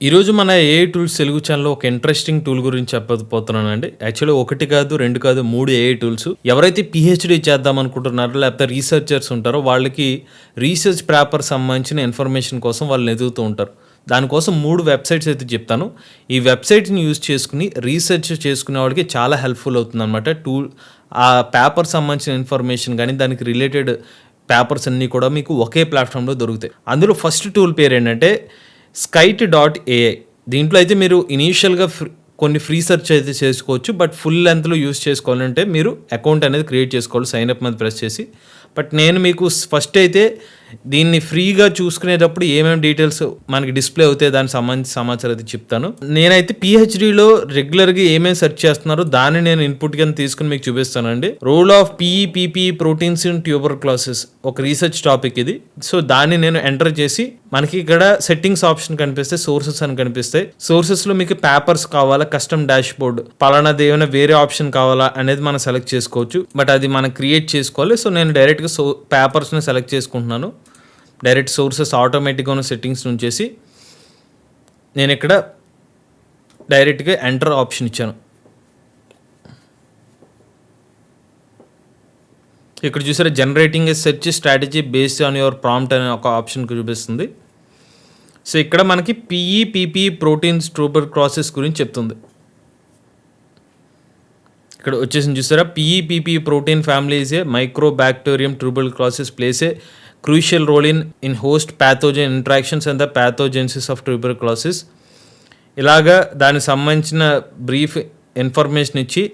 ఈరోజు మన AI tools Telugu ఛానల్‌లో ఒక ఇంట్రెస్టింగ్ టూల్ గురించి చెప్పబోతున్నానండి. యాక్చువల్‌గా 1 కాదు, 2 కాదు, 3 ఏఐ టూల్స్. ఎవరైతే పీహెచ్‌డీ చేద్దాం అనుకుంటున్నారో లేకపోతే రీసెర్చర్స్ ఉంటారో వాళ్ళకి రీసెర్చ్ పేపర్ సంబంధించిన ఇన్ఫర్మేషన్ కోసం వాళ్ళు ఎదుగుతూ ఉంటారు. దానికోసం 3 వెబ్‌సైట్స్ అయితే చెప్తాను. ఈ వెబ్‌సైట్స్‌ని యూజ్ చేసుకొని రీసెర్చ్ చేసుకునే వాళ్ళకి చాలా హెల్ప్‌ఫుల్ అవుతుందన్నమాట. ఆ పేపర్ సంబంధించిన ఇన్ఫర్మేషన్ గాని, దానికి రిలేటెడ్ పేపర్స్ అన్నీ కూడా మీకు ఒకే ప్లాట్‌ఫామ్‌లో దొరుకుతాయి. అందులో ఫస్ట్ టూల్ పేరేంటంటే skite.ai. దీంట్లో అయితే మీరు ఇనీషియల్‌గా కొన్ని ఫ్రీ సెర్చ్ అయితే చేసుకోవచ్చు. బట్ ఫుల్ లెంగ్త్‌లో యూజ్ చేసుకోవాలంటే మీరు అకౌంట్ అనేది క్రియేట్ చేసుకోవాలి సైన్ అప్ మీద ప్రెస్ చేసి. బట్ నేను మీకు ఫస్ట్ అయితే దీన్ని ఫ్రీగా చూసుకునేటప్పుడు ఏమేమి డీటెయిల్స్ మనకి డిస్‌ప్లే అవుతాయి దానికి సంబంధించిన సమాచారం అయితే చెప్తాను. నేనైతే పీహెచ్‌డీలో రెగ్యులర్‌గా ఏమేమి సెర్చ్ చేస్తున్నారో దాన్ని నేను ఇన్పుట్ కింద తీసుకొని మీకు చూపిస్తానండి. Role of PEPP proteins in tuberculosis ఒక రీసెర్చ్ టాపిక్ ఇది. సో దాన్ని నేను ఎంటర్ చేసి మనకి ఇక్కడ సెట్టింగ్స్ ఆప్షన్ కనిపిస్తాయి, సోర్సెస్ అని కనిపిస్తాయి. సోర్సెస్‌లో మీకు పేపర్స్ కావాలా, కస్టమ్ డాష్ బోర్డ్ పలానాది ఏమైనా వేరే ఆప్షన్ కావాలా అనేది మనం సెలెక్ట్ చేసుకోవచ్చు. బట్ అది మనం క్రియేట్ చేసుకోవాలి. సో నేను డైరెక్ట్‌గా పేపర్స్ని సెలెక్ట్ చేసుకుంటున్నాను. డైరెక్ట్ సోర్సెస్ ఆటోమేటిక్గా ఉన్న సెట్టింగ్స్ నుంచేసి నేను ఇక్కడ డైరెక్ట్గా ఎంటర్ ఆప్షన్ ఇచ్చాను. ఇక్కడ చూసారా generating a search strategy based on your prompt అనే ఒక ఆప్షన్ చూపిస్తుంది. సో ఇక్కడ మనకి పీఈపీపీ ప్రోటీన్స్ ట్యూబర్క్లోసిస్ గురించి చెప్తుంది. ఇక్కడ వచ్చేసి చూసారా PEPP protein family is a mycobacterium tuberculosis plays a crucial role in host pathogen interactions and the pathogenesis of tuberculosis. ఇలాగా దానికి సంబంధించిన బ్రీఫ్ ఇన్ఫర్మేషన్ ఇచ్చి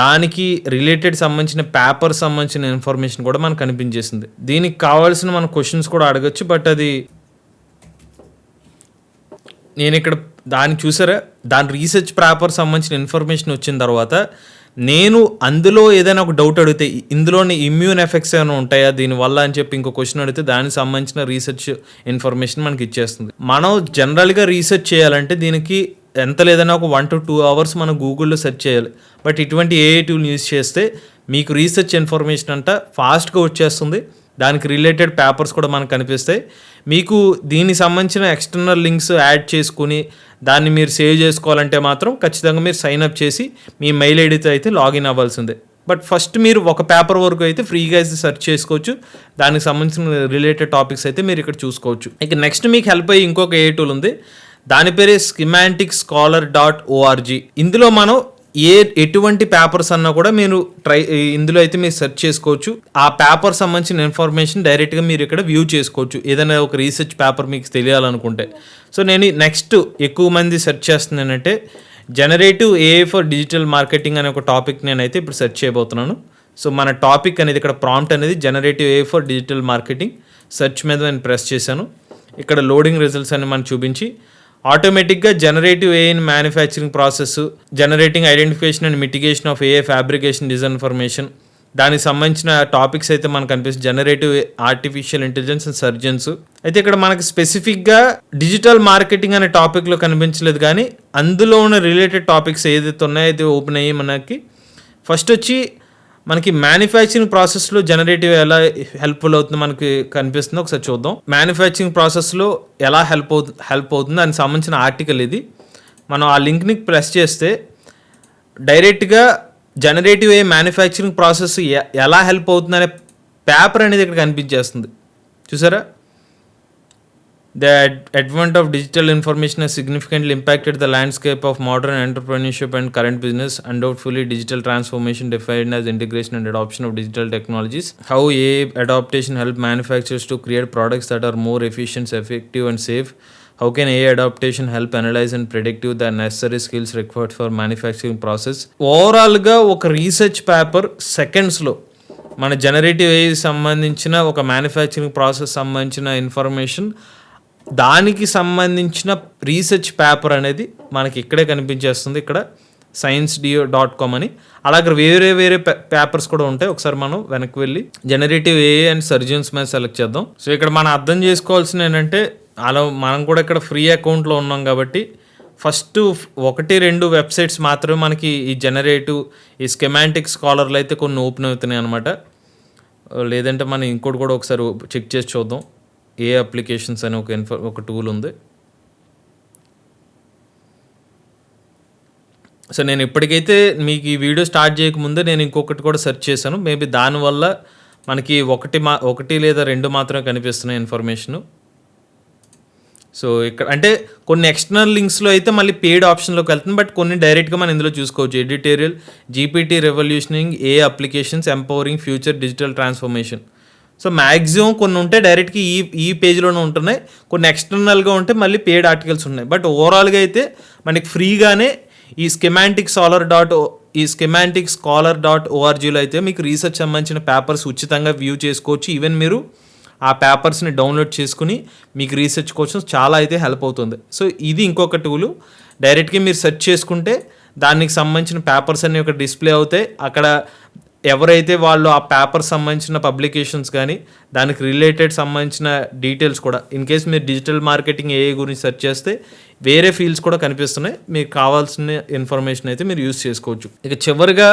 దానికి రిలేటెడ్ సంబంధించిన పేపర్ సంబంధించిన ఇన్ఫర్మేషన్ కూడా మనకు కనిపించేసింది. దీనికి కావాల్సిన మన క్వశ్చన్స్ కూడా అడగచ్చు. బట్ అది నేను ఇక్కడ దాన్ని చూసారా దాని రీసెర్చ్ పేపర్ సంబంధించిన ఇన్ఫర్మేషన్ వచ్చిన తర్వాత నేను అందులో ఏదైనా ఒక డౌట్ అడిగితే ఇందులోని ఇమ్యూన్ ఎఫెక్ట్స్ ఏమైనా ఉంటాయా దీనివల్ల అని చెప్పి ఇంకో క్వశ్చన్ అడిగితే దానికి సంబంధించిన రీసెర్చ్ ఇన్ఫర్మేషన్ మనకి ఇచ్చేస్తుంది. మనం జనరల్గా రీసెర్చ్ చేయాలంటే దీనికి ఎంత లేదన్నా ఒక 1 to 2 hours మనం గూగుల్లో సెర్చ్ చేయాలి. బట్ ఇటువంటి ఏఐ టూల్ యూజ్ చేస్తే మీకు రీసెర్చ్ ఇన్ఫర్మేషన్ అంతా ఫాస్ట్గా వచ్చేస్తుంది. దానికి రిలేటెడ్ పేపర్స్ కూడా మనకు కనిపిస్తాయి. మీకు దీనికి సంబంధించిన ఎక్స్టర్నల్ లింక్స్ యాడ్ చేసుకుని దాన్ని మీరు సేవ్ చేసుకోవాలంటే మాత్రం ఖచ్చితంగా మీరు సైన్ అప్ చేసి మీ మెయిల్ ఐడితో అయితే లాగిన్ అవ్వాల్సిందే. బట్ ఫస్ట్ మీరు ఒక పేపర్ వరకు అయితే ఫ్రీగా అయితే సెర్చ్ చేసుకోవచ్చు. దానికి సంబంధించిన రిలేటెడ్ టాపిక్స్ అయితే మీరు ఇక్కడ చూసుకోవచ్చు. ఇక నెక్స్ట్ మీకు హెల్ప్ అయ్యి ఇంకొక ఏ టూల్ ఉంది. దాని పేరే schematic.scholar.org. ఇందులో మనం ఎటువంటి పేపర్స్ అన్నా కూడా మీరు ఇందులో అయితే మీరు సెర్చ్ చేసుకోవచ్చు. ఆ పేపర్ సంబంధించిన ఇన్ఫర్మేషన్ డైరెక్ట్గా మీరు ఇక్కడ వ్యూ చేసుకోవచ్చు. ఏదైనా ఒక రీసెర్చ్ పేపర్ మీకు తెలియాలనుకుంటే. సో నేను నెక్స్ట్ ఎక్కువ మంది సెర్చ్ చేస్తున్నానంటే generative AI for digital marketing అనే ఒక టాపిక్ నేనైతే ఇప్పుడు సెర్చ్ చేయబోతున్నాను. సో మన టాపిక్ అనేది ఇక్కడ ప్రాంప్ట్ అనేది generative AI for digital marketing. Search మీద నేను ప్రెస్ చేశాను. ఇక్కడ లోడింగ్ రిజల్ట్స్ అని మనం చూపించి ఆటోమేటిక్గా generative AI in manufacturing process, generating identification and mitigation of AI fabrication disinformation, దానికి సంబంధించిన టాపిక్స్ అయితే మనకు కనిపిస్తుంది. Generative artificial intelligence and surgeons అయితే ఇక్కడ మనకి స్పెసిఫిక్గా డిజిటల్ మార్కెటింగ్ అనే టాపిక్లో కనిపించలేదు. కానీ అందులో ఉన్న రిలేటెడ్ టాపిక్స్ ఏదైతే ఉన్నాయో అయితే ఓపెన్ అయ్యి మనకి ఫస్ట్ వచ్చి మనకి మ్యానుఫ్యాక్చరింగ్ ప్రాసెస్లో జనరేటివ్ ఎలా హెల్ప్ఫుల్ అవుతుందో మనకి కనిపిస్తుందో ఒకసారి చూద్దాం. మ్యానుఫ్యాక్చరింగ్ ప్రాసెస్లో ఎలా హెల్ప్ అవుతుందో దానికి సంబంధించిన ఆర్టికల్ ఇది. మనం ఆ లింక్ని ప్రెస్ చేస్తే డైరెక్ట్గా జనరేటివ్ ఏ మ్యానుఫ్యాక్చరింగ్ ప్రాసెస్ ఎలా హెల్ప్ అవుతుందనే పేపర్ అనేది ఇక్కడ కనిపించేస్తుంది. చూసారా? The advent of digital information has significantly impacted the landscape of modern entrepreneurship and current business. Undoubtedly, digital transformation defined as integration and adoption of digital technologies. How AI adaptation help manufacturers to create products that are more efficient, effective, and safe. How can AI adaptation help analyze and predict the necessary skills required for manufacturing process? ఓవరాల్గా ఒక research paper సెకండ్స్లో మన generative AI సంబంధించిన ఒక manufacturing process సంబంధించిన information దానికి సంబంధించిన research paper అనేది మనకి ఇక్కడే కనిపించేస్తుంది. ఇక్కడ science.com అని అలాగే వేరే పేపర్స్ కూడా ఉంటాయి. ఒకసారి మనం వెనక్కి వెళ్ళి జనరేటివ్ ఏఐ అండ్ సర్జన్స్ మీద సెలెక్ట్ చేద్దాం. సో ఇక్కడ మనం అర్థం చేసుకోవాల్సిన ఏంటంటే అలా మనం కూడా ఇక్కడ ఫ్రీ అకౌంట్లో ఉన్నాం కాబట్టి ఫస్ట్ 1-2 వెబ్సైట్స్ మాత్రమే మనకి ఈ జనరేటివ్ ఈ స్కెమాటిక్ స్కాలర్లు అయితే కొన్ని ఓపెన్ అవుతున్నాయి అనమాట. లేదంటే మనం ఇంకోటి కూడా ఒకసారి చెక్ చేసి చూద్దాం. ఏ అప్లికేషన్స్ అని ఒక టూల్ ఉంది. సో నేను ఇప్పటికైతే మీకు ఈ వీడియో స్టార్ట్ చేయకముందే నేను ఇంకొకటి కూడా సెర్చ్ చేశాను. మేబీ దానివల్ల మనకి ఒకటి లేదా 2 మాత్రమే కనిపిస్తున్నాయి ఇన్ఫర్మేషను. సో ఇక్కడ అంటే కొన్ని ఎక్స్టర్నల్ లింక్స్లో అయితే మళ్ళీ పెయిడ్ ఆప్షన్లోకి వెళ్తుంది, బట్ కొన్ని డైరెక్ట్గా మనం ఇందులో చూసుకోవచ్చు. Editorial, GPT revolutionising a applications empowering future digital transformation. So maximum కొన్ని ఉంటే డైరెక్ట్గా ఈ పేజ్లోనే ఉంటున్నాయి, కొన్ని ఎక్స్టర్నల్గా ఉంటే మళ్ళీ పెయిడ్ ఆర్టికల్స్ ఉన్నాయి. బట్ ఓవరాల్గా అయితే మనకి ఫ్రీగానే ఈ స్కెమాంటిక్ స్కాలర్.orgలో అయితే మీకు రీసెర్చ్ సంబంధించిన పేపర్స్ ఉచితంగా వ్యూ చేసుకోవచ్చు. ఈవెన్ మీరు ఆ పేపర్స్ని డౌన్లోడ్ చేసుకుని మీకు రీసెర్చ్ కోసం చాలా అయితే హెల్ప్ అవుతుంది. సో ఇది ఇంకొక టూలు. డైరెక్ట్గా మీరు సెర్చ్ చేసుకుంటే దానికి సంబంధించిన పేపర్స్ అన్నీ ఒక డిస్ప్లే అవుతాయి. అక్కడ ఎవరైతే వాళ్ళు ఆ పేపర్ సంబంధించిన పబ్లికేషన్స్ కానీ దానికి రిలేటెడ్ సంబంధించిన డీటెయిల్స్ కూడా, ఇన్ కేస్ మీరు డిజిటల్ మార్కెటింగ్ ఏ గురించి సెర్చ్ చేస్తే వేరే ఫీల్డ్స్ కూడా కనిపిస్తున్నాయి. మీకు కావాల్సిన ఇన్ఫర్మేషన్ అయితే మీరు యూజ్ చేసుకోవచ్చు. ఇక చివరిగా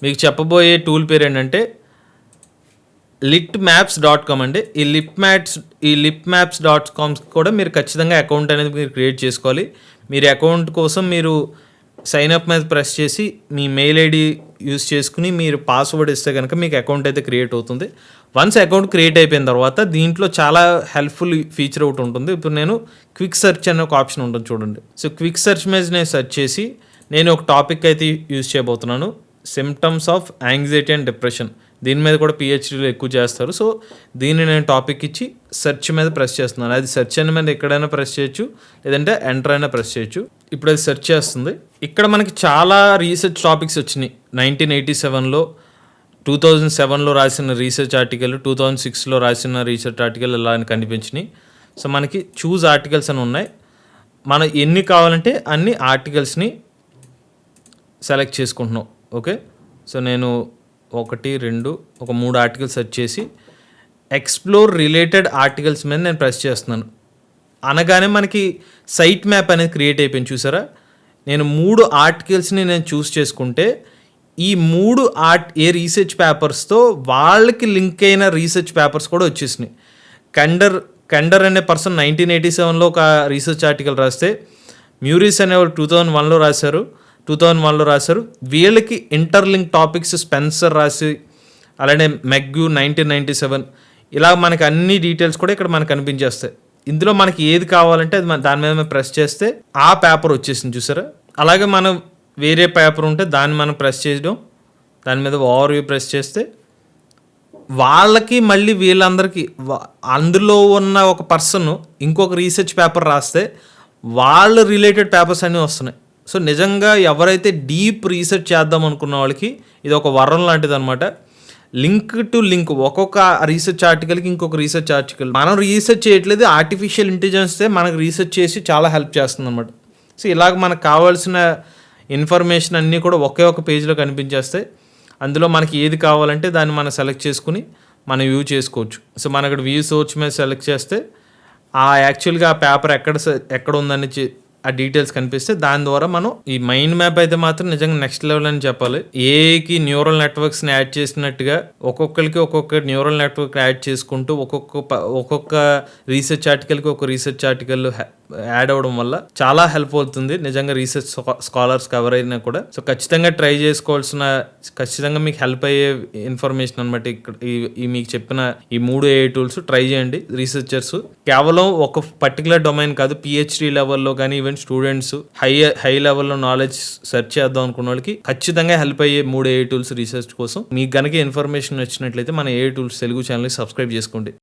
మీకు చెప్పబోయే టూల్ పేరు ఏంటంటే litmaps.com అండి. ఈ litmaps.com కూడా మీరు ఖచ్చితంగా అకౌంట్ అనేది మీరు క్రియేట్ చేసుకోవాలి. మీరు అకౌంట్ కోసం మీరు సైన్ అప్ మీద ప్రెస్ చేసి మీ మెయిల్ ఐడి యూస్ చేసుకుని మీరు పాస్వర్డ్ ఇస్తే కనుక మీకు అకౌంట్ అయితే క్రియేట్ అవుతుంది. వన్స్ అకౌంట్ క్రియేట్ అయిపోయిన తర్వాత దీంట్లో చాలా హెల్ప్ఫుల్ ఫీచర్ ఒకటి ఉంటుంది. ఇప్పుడు నేను క్విక్ సెర్చ్ అనే ఒక ఆప్షన్ ఉంటుంది చూడండి. సో క్విక్ సెర్చ్ మీద నేను సెర్చ్ చేసి నేను ఒక టాపిక్ అయితే యూజ్ చేయబోతున్నాను, symptoms of anxiety and depression. దీని మీద కూడా పిహెచ్డీలో ఎక్కువ చేస్తారు. సో దీన్ని నేను టాపిక్ ఇచ్చి సెర్చ్ మీద ప్రెస్ చేస్తున్నాను. అది సెర్చ్ అనే మీద ఎక్కడైనా ప్రెస్ చేయొచ్చు, లేదంటే ఎంటర్ అయినా ప్రెస్ చేయొచ్చు. ఇప్పుడు అది సెర్చ్ చేస్తుంది. ఇక్కడ మనకి చాలా రీసెర్చ్ టాపిక్స్ వచ్చినాయి. 1987లో 2007లో రాసిన రీసెర్చ్ ఆర్టికల్, 2006లో రాసిన రీసెర్చ్ ఆర్టికల్ ఇలా అని కనిపించినాయి. సో మనకి చూజ్ ఆర్టికల్స్ అని ఉన్నాయి. మనం ఎన్ని కావాలంటే అన్ని ఆర్టికల్స్ని సెలెక్ట్ చేసుకుంటున్నాం. ఓకే, సో నేను 1, 2 ఒక 3 ఆర్టికల్స్ సెర్చ్ చేసి ఎక్స్ప్లోర్ రిలేటెడ్ ఆర్టికల్స్ మీద నేను ప్రెస్ చేస్తున్నాను. అనగానే మనకి సైట్ మ్యాప్ అనేది క్రియేట్ అయిపోయింది. చూసారా, నేను 3 ఆర్టికల్స్ని నేను చూస్ చేసుకుంటే ఈ 3 ఏ రీసెర్చ్ పేపర్స్తో వాళ్ళకి లింక్ అయిన రీసెర్చ్ పేపర్స్ కూడా వచ్చేసినాయి. కండర్ అనే పర్సన్ 1987లో ఒక రీసెర్చ్ ఆర్టికల్ రాస్తే, మ్యూరిస్ అనేవాళ్ళు 2001లో రాశారు. వీళ్ళకి ఇంటర్లింక్ టాపిక్స్ స్పెన్సర్ రాసి, అలానే మెగ్యూ 1997, ఇలా మనకి అన్ని డీటెయిల్స్ కూడా ఇక్కడ మనకు కనిపించేస్తాయి. ఇందులో మనకి ఏది కావాలంటే అది దాని మీద ప్రెస్ చేస్తే ఆ పేపర్ వచ్చేసింది. చూసారా, అలాగే మనం వేరే పేపర్ ఉంటే దాన్ని మనం ప్రెస్ చేయడం, దాని మీద ఓవర్వ్యూ ప్రెస్ చేస్తే వాళ్ళకి మళ్ళీ వీళ్ళందరికీ అందులో ఉన్న ఒక పర్సన్ ఇంకొక రీసెర్చ్ పేపర్ రాస్తే వాళ్ళ రిలేటెడ్ పేపర్స్ అన్నీ వస్తున్నాయి. సో నిజంగా ఎవరైతే డీప్ రీసెర్చ్ చేద్దాం అనుకున్న వాళ్ళకి ఇది ఒక వరం లాంటిది అనమాట. లింక్ టు లింక్, ఒక్కొక్క రీసెర్చ్ ఆర్టికల్కి ఇంకొక రీసెర్చ్ ఆర్టికల్. మనం రీసెర్చ్ చేయట్లేదు, ఆర్టిఫిషియల్ ఇంటెలిజెన్సే మనకు రీసెర్చ్ చేసి చాలా హెల్ప్ చేస్తుంది అనమాట. సో ఇలాగ మనకు కావాల్సిన ఇన్ఫర్మేషన్ అన్నీ కూడా ఒకే ఒక పేజ్లో కనిపించేస్తాయి. అందులో మనకి ఏది కావాలంటే దాన్ని మనం సెలెక్ట్ చేసుకుని మనం వ్యూ చేసుకోవచ్చు. సో మనం ఇక్కడ వ్యూ సోర్స్ మీద సెలెక్ట్ చేస్తే యాక్చువల్గా ఆ పేపర్ ఎక్కడ ఉందని ఆ డీటెయిల్స్ కనిపిస్తే దాని ద్వారా మనం ఈ మైండ్ మ్యాప్ అయితే మాత్రం నిజంగా నెక్స్ట్ లెవెల్ అని చెప్పాలి. ఏకి న్యూరల్ నెట్వర్క్స్ని యాడ్ చేసినట్టుగా ఒక్కొక్కరికి ఒక్కొక్క న్యూరల్ నెట్వర్క్ యాడ్ చేసుకుంటూ ఒక్కొక్క రీసెర్చ్ ఆర్టికల్కి ఒక రీసెర్చ్ ఆర్టికల్ యాడ్ అవ్వడం వల్ల చాలా హెల్ప్ అవుతుంది నిజంగా రీసెర్చ్ స్కాలర్స్కి ఎవరైనా కూడా. సో ఖచ్చితంగా ట్రై చేసుకోవాల్సిన, ఖచ్చితంగా మీకు హెల్ప్ అయ్యే ఇన్ఫర్మేషన్ అనమాట. ఇక్కడ ఈ మీకు చెప్పిన ఈ 3 AI టూల్స్ ట్రై చేయండి. రీసెర్చర్స్ కేవలం ఒక పర్టికులర్ డొమైన్ కాదు, పిహెచ్డి లెవెల్లో కానీ ఈవెన్ స్టూడెంట్స్ హై లెవెల్లో నాలెడ్జ్ సెర్చ్ చేద్దాం అనుకున్న వాళ్ళకి ఖచ్చితంగా హెల్ప్ అయ్యే 3 AI టూల్స్ రీసెర్చ్ కోసం. మీకు గనక ఇన్ఫర్మేషన్ వచ్చినట్లయితే మన AI టూల్స్ తెలుగు ఛానల్ని సబ్స్క్రైబ్ చేసుకోండి.